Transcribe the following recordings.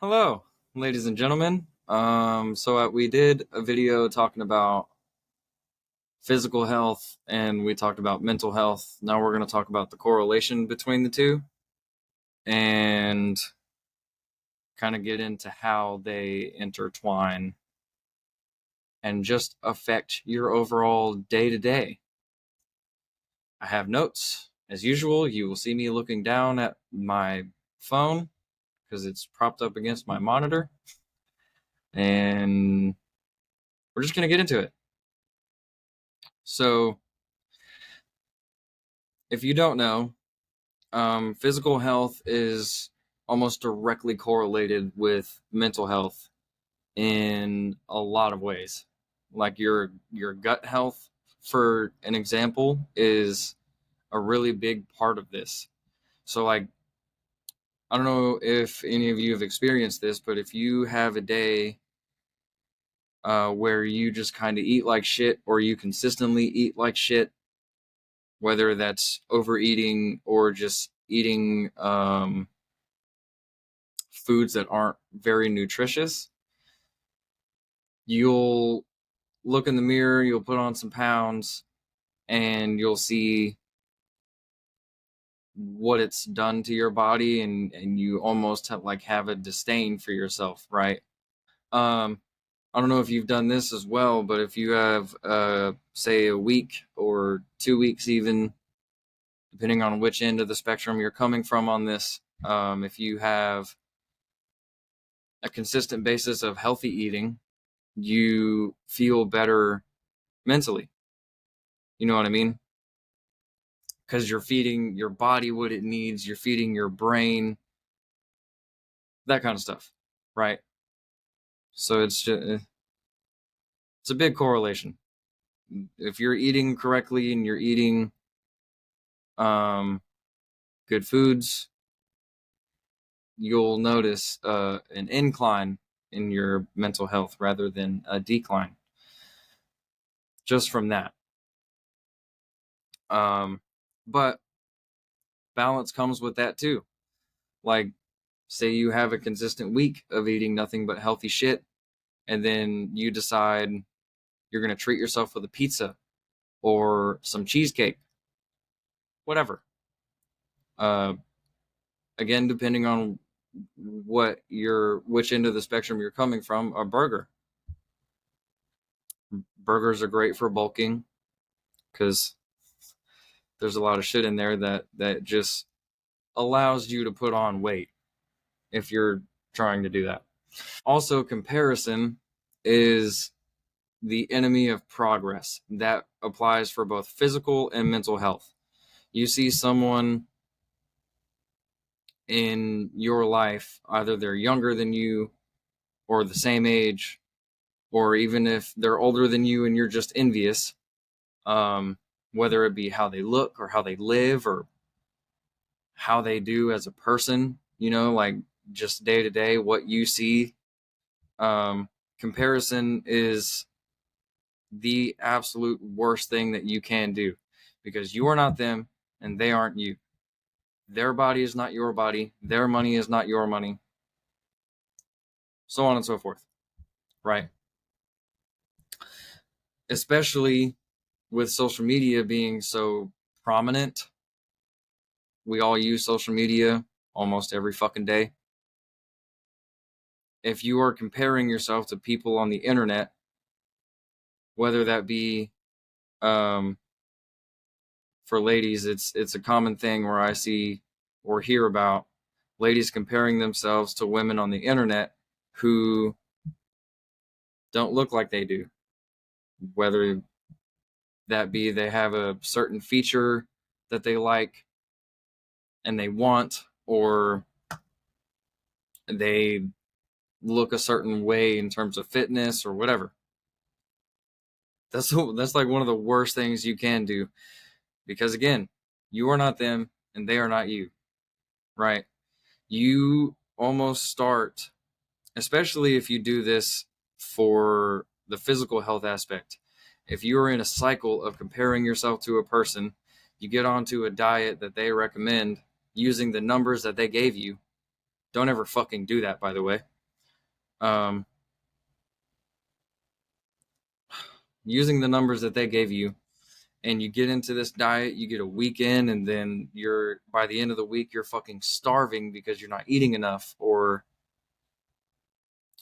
Hello, ladies and gentlemen. We did a video talking about physical health and we talked about mental health. Now we're going to talk about the correlation between the two and kind of get into how they intertwine and just affect your overall day to day. I have notes. As usual, you will see me looking down at my phone because it's propped up against my monitor. And we're just going to get into it. So, if you don't know, physical health is almost directly correlated with mental health in a lot of ways. Like your gut health, for an example, is a really big part of this. So, like, I don't know if any of you have experienced this, but if you have a day where you just kind of eat like shit, or you consistently eat like shit, whether that's overeating or just eating foods that aren't very nutritious, you'll look in the mirror, you'll put on some pounds, and you'll see what it's done to your body, and you almost have a disdain for yourself, right? I don't know if you've done this as well, but if you have, say, a week or 2 weeks even, depending on which end of the spectrum you're coming from on this, if you have a consistent basis of healthy eating, you feel better mentally. You know what I mean? Because you're feeding your body what it needs, you're feeding your brain, that kind of stuff, right? So it's a big correlation. If you're eating correctly and you're eating um, good foods, you'll notice an incline in your mental health rather than a decline just from that. But balance comes with that too. Like, say you have a consistent week of eating nothing but healthy shit, and then you decide you're going to treat yourself with a pizza or some cheesecake, whatever. Uh, Again, depending on which end of the spectrum you're coming from, a burger. Burgers are great for bulking because there's a lot of shit in there that just allows you to put on weight if you're trying to do that. Also, comparison is the enemy of progress. That applies for both physical and mental health. You see someone in your life, either they're younger than you or the same age, or even if they're older than you and you're just envious, whether it be how they look or how they live or how they do as a person, like just day to day, what you see. Comparison is the absolute worst thing that you can do because you are not them and they aren't you. Their body is not your body. Their money is not your money. So on and so forth, right? Especially with social media being so prominent. We all use social media almost every fucking day. If you are comparing yourself to people on the internet, whether that be for ladies, it's a common thing where I see or hear about ladies comparing themselves to women on the internet who don't look like they do. Whether that be they have a certain feature that they like and they want, or they look a certain way in terms of fitness or whatever. That's like one of the worst things you can do, because again, you are not them and they are not you, right? You almost start, especially if you do this for the physical health aspect. If you are in a cycle of comparing yourself to a person, you get onto a diet that they recommend using the numbers that they gave you. Don't ever fucking do that, by the way. Um, using the numbers that they gave you, and you get into this diet, you get a week in, and then you're by the end of the week you're fucking starving because you're not eating enough, or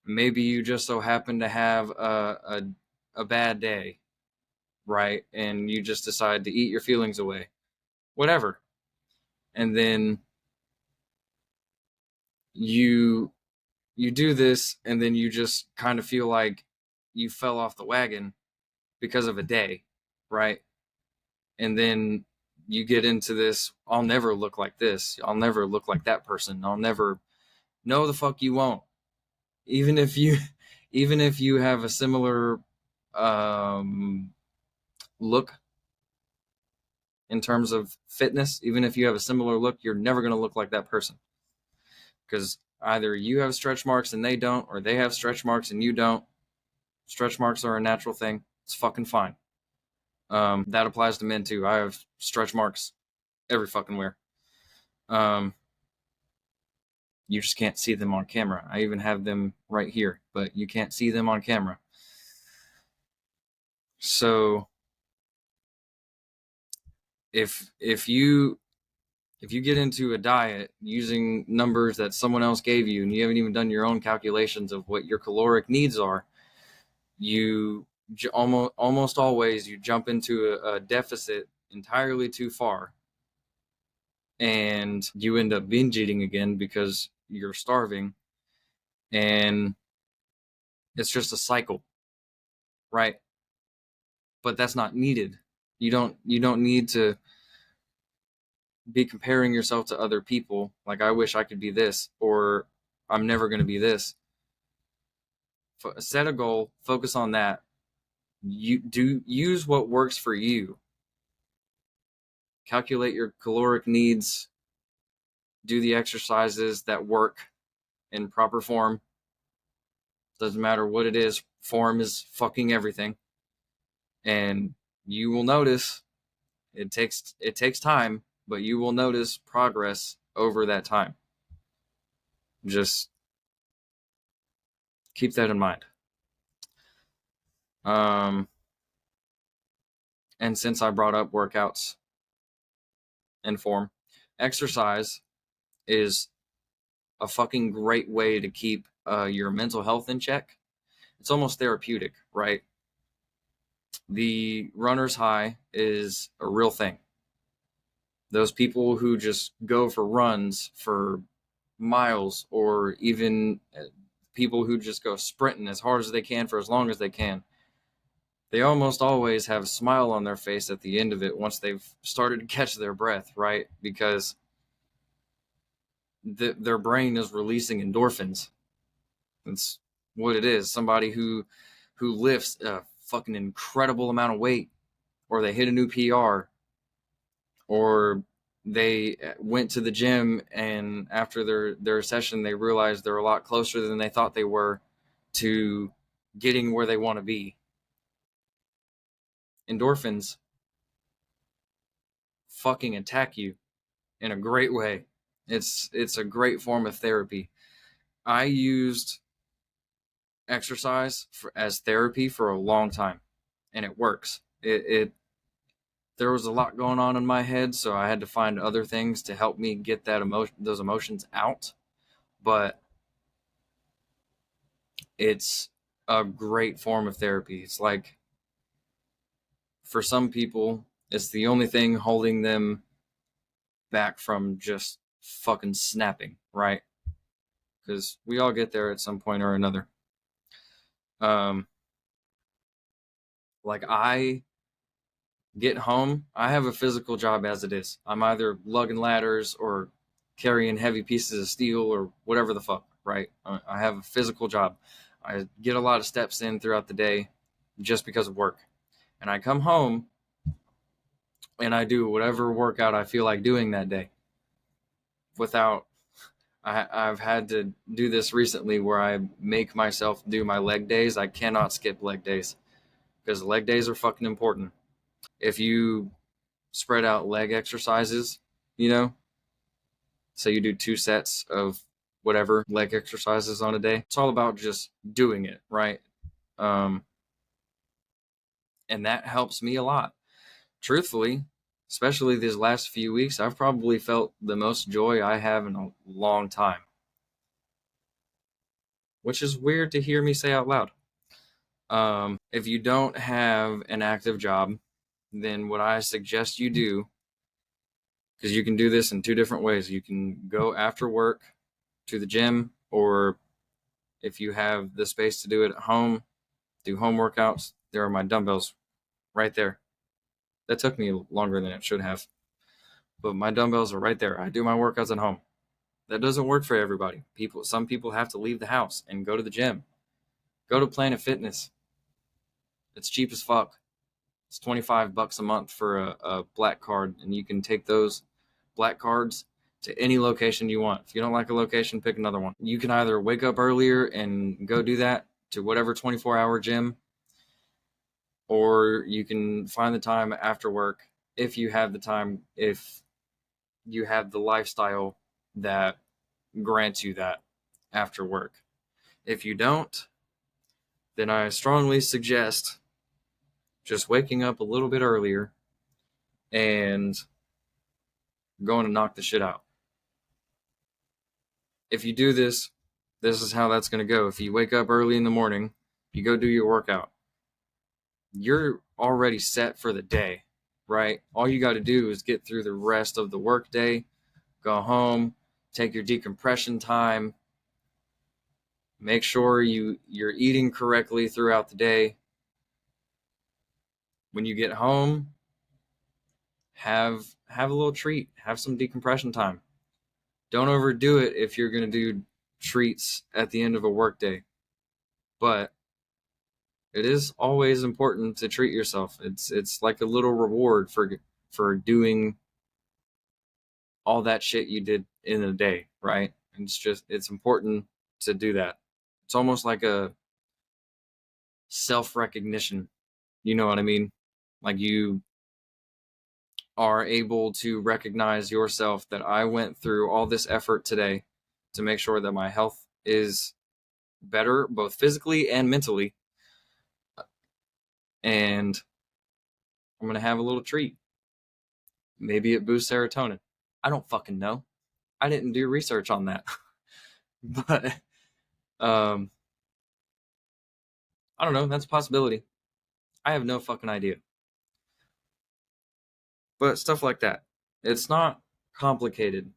maybe you just so happen to have a bad day, right? And you just decide to eat your feelings away, whatever. And then you you do this, and then you just kind of feel like you fell off the wagon because of a day, right? And then you get into this, I'll never look like this, I'll never look like that person, I'll never. No, the fuck you won't. Even if you even if you have a similar um look in terms of fitness, even if you have a similar look, you're never going to look like that person, because either you have stretch marks and they don't, or they have stretch marks and you don't. Stretch marks are a natural thing. It's fucking fine. That applies to men too. I have stretch marks every fucking where. Um, you just can't see them on camera. I even have them right here, but you can't see them on camera. So if you get into a diet using numbers that someone else gave you, and you haven't even done your own calculations of what your caloric needs are, you almost always you jump into a deficit entirely too far, and you end up binge eating again because you're starving, and it's just a cycle, right? But that's not needed. You don't need to be comparing yourself to other people, like I wish I could be this, or I'm never going to be this. Set a goal, focus on that. You do use what works for you. Calculate your caloric needs, do the exercises that work in proper form. Doesn't matter what it is, form is fucking everything. And you will notice it takes time, but you will notice progress over that time. Just keep that in mind. Um, and since I brought up workouts and form, exercise is a fucking great way to keep your mental health in check. It's almost therapeutic, right? The runner's high is a real thing. Those people who just go for runs for miles, or even people who just go sprinting as hard as they can for as long as they can, they almost always have a smile on their face at the end of it once they've started to catch their breath, right? Because their brain is releasing endorphins. That's what it is. Somebody who lifts a fucking incredible amount of weight, or they hit a new PR, or they went to the gym, and after their session they realized they're a lot closer than they thought they were to getting where they want to be. Endorphins fucking attack you in a great way. It's a great form of therapy. I used exercise as therapy for a long time, and it works. It there was a lot going on in my head, so I had to find other things to help me get those emotions out. But it's a great form of therapy. It's like, for some people, it's the only thing holding them back from just fucking snapping, right? Because we all get there at some point or another. Um, like I get home, I have a physical job as it is. I'm either lugging ladders or carrying heavy pieces of steel or whatever the fuck, right? I have a physical job. I get a lot of steps in throughout the day just because of work. And I come home and I do whatever workout I feel like doing that day. Without, I've had to do this recently where I make myself do my leg days. I cannot skip leg days because leg days are fucking important. If you spread out leg exercises, you know, so you do 2 sets of whatever leg exercises on a day. It's all about just doing it, right? And that helps me a lot. Truthfully, especially these last few weeks, I've probably felt the most joy I have in a long time, which is weird to hear me say out loud. If you don't have an active job, then what I suggest you do, because you can do this in two different ways. You can go after work to the gym, or if you have the space to do it at home, do home workouts. There are my dumbbells right there. That took me longer than it should have, but my dumbbells are right there. I do my workouts at home. That doesn't work for everybody. Some people have to leave the house and go to the gym. Go to Planet Fitness. It's cheap as fuck. It's $25 a month for a black card, and you can take those black cards to any location you want. If you don't like a location, pick another one. You can either wake up earlier and go do that to whatever 24-hour gym, or you can find the time after work if you have the time, if you have the lifestyle that grants you that after work. If you don't, then I strongly suggest just waking up a little bit earlier and going to knock the shit out. If you do this, this is how that's going to go. If you wake up early in the morning, you go do your workout, you're already set for the day, right? All you got to do is get through the rest of the work day, go home, take your decompression time, make sure you're eating correctly throughout the day. When you get home, have a little treat, have some decompression time. Don't overdo it if you're going to do treats at the end of a work day. But it is always important to treat yourself. It's like a little reward for doing all that shit you did in a day, right? And it's important to do that. It's almost like a self-recognition. You know what I mean? Like you are able to recognize yourself that I went through all this effort today to make sure that my health is better, both physically and mentally. And I'm going to have a little treat. Maybe it boosts serotonin. I don't fucking know. I didn't do research on that. But I don't know. That's a possibility. I have no fucking idea. But stuff like that. It's not complicated.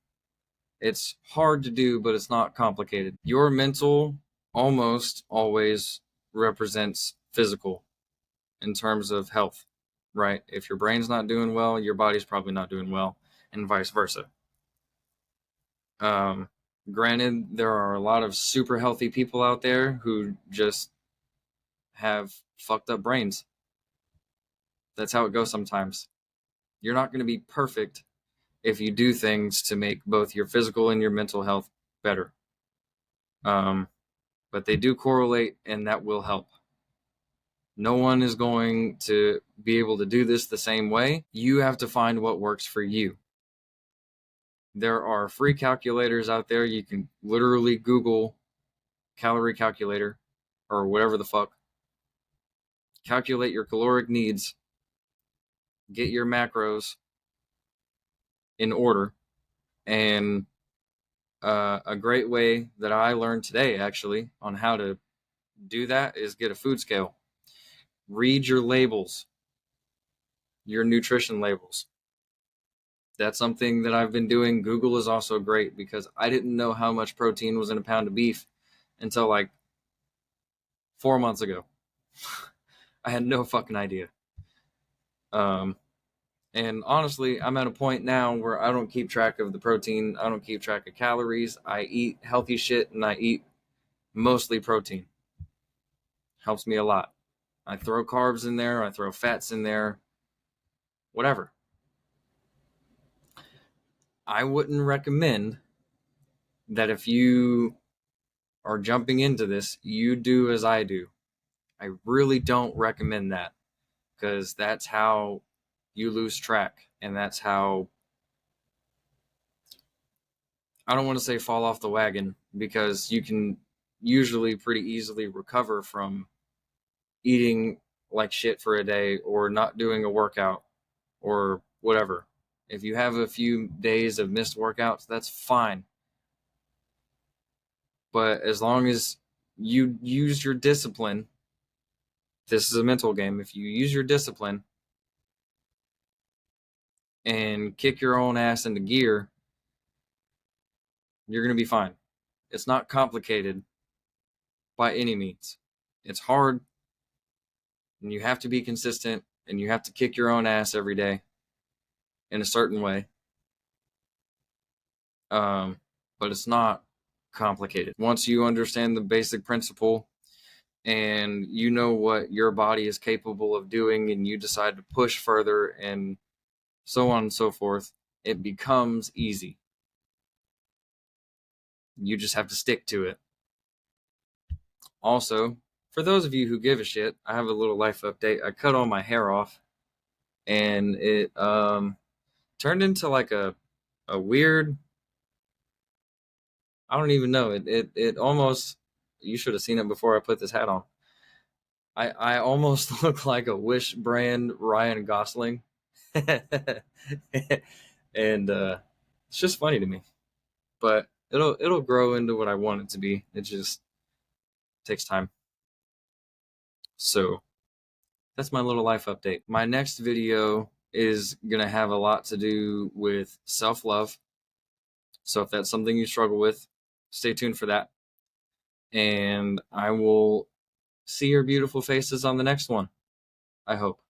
It's hard to do, but it's not complicated. Your mental almost always represents physical in terms of health, right? If your brain's not doing well, your body's probably not doing well, and vice versa. Granted, there are a lot of super healthy people out there who just have fucked up brains. That's how it goes sometimes. You're not going to be perfect if you do things to make both your physical and your mental health better. But they do correlate, and that will help. No one is going to be able to do this the same way. You have to find what works for you. There are free calculators out there. You can literally Google calorie calculator or whatever the fuck. Calculate your caloric needs. Get your macros in order. And a great way that I learned today, actually, on how to do that is get a food scale. Read your labels, your nutrition labels. That's something that I've been doing. Google is also great because I didn't know how much protein was in a pound of beef until like 4 months ago. I had no fucking idea. And honestly, I'm at a point now where I don't keep track of the protein. I don't keep track of calories. I eat healthy shit and I eat mostly protein. Helps me a lot. I throw carbs in there. I throw fats in there. Whatever. I wouldn't recommend that if you are jumping into this, you do as I do. I really don't recommend that because that's how you lose track, and that's how I don't want to say fall off the wagon, because you can usually pretty easily recover from eating like shit for a day or not doing a workout or whatever. If you have a few days of missed workouts, that's fine. But as long as you use your discipline, this is a mental game. If you use your discipline and kick your own ass into gear, you're going to be fine. It's not complicated by any means. It's hard, and you have to be consistent, and you have to kick your own ass every day in a certain way. But it's not complicated. Once you understand the basic principle and you know what your body is capable of doing, and you decide to push further and so on and so forth, it becomes easy. You just have to stick to it. Also, for those of you who give a shit, I have a little life update. I cut all my hair off, and it turned into like a weird, I don't even know. It almost, you should have seen it before I put this hat on. I almost look like a Wish brand Ryan Gosling. And it's just funny to me. But it'll grow into what I want it to be. It just takes time. So that's my little life update. My next video is gonna have a lot to do with self-love. So if that's something you struggle with, stay tuned for that. And I will see your beautiful faces on the next one, I hope.